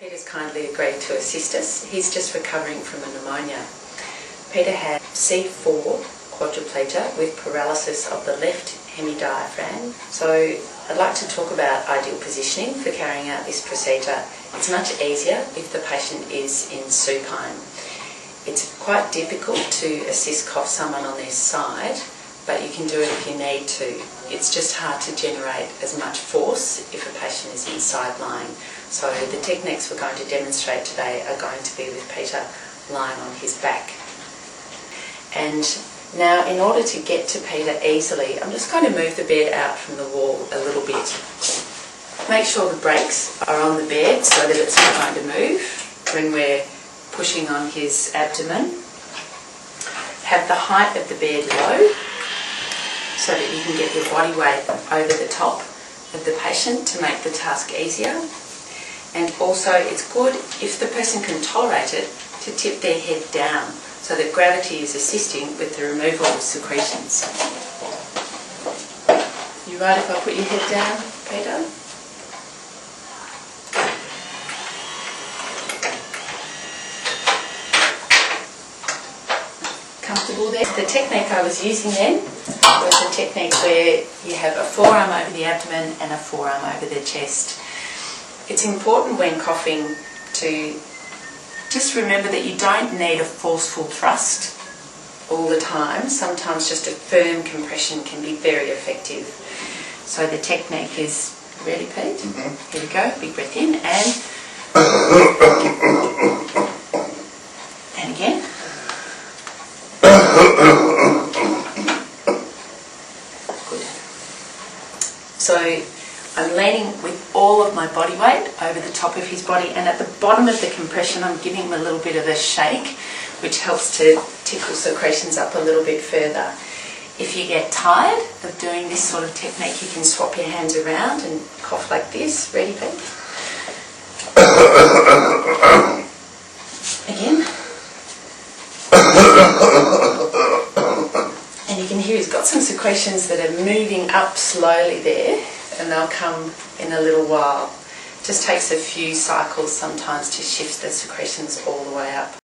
Peter's kindly agreed to assist us. He's just recovering from a pneumonia. Peter had C4 quadriplegia with paralysis of the left hemidiaphragm. So I'd like to talk about ideal positioning for carrying out this procedure. It's much easier if the patient is in supine. It's quite difficult to assist cough someone on their side, but you can do it if you need to. It's just hard to generate as much force if a patient is inside lying. So the techniques we're going to demonstrate today are going to be with Peter lying on his back. And now, in order to get to Peter easily, I'm just going to move the bed out from the wall a little bit. Make sure the brakes are on the bed so that it's not going to move when we're pushing on his abdomen. Have the height of the bed low so that you can get your body weight over the top of the patient to make the task easier. And also it's good, if the person can tolerate it, to tip their head down so that gravity is assisting with the removal of secretions. You right if I put your head down, Peter? Comfortable there? The technique I was using then was a technique where you have a forearm over the abdomen and a forearm over the chest. It's important when coughing to just remember that you don't need a forceful thrust all the time. Sometimes just a firm compression can be very effective. So the technique is, ready, Pete? Mm-hmm. Here we go, big breath in and again. Good. So I'm leaning with all of my body weight over the top of his body, and at the bottom of the compression I'm giving him a little bit of a shake, which helps to tickle secretions up a little bit further. If you get tired of doing this sort of technique, you can swap your hands around and cough like this. Ready, Pete? Again. And you can hear he's got some secretions that are moving up slowly there, and they'll come in a little while. It just takes a few cycles sometimes to shift the secretions all the way up.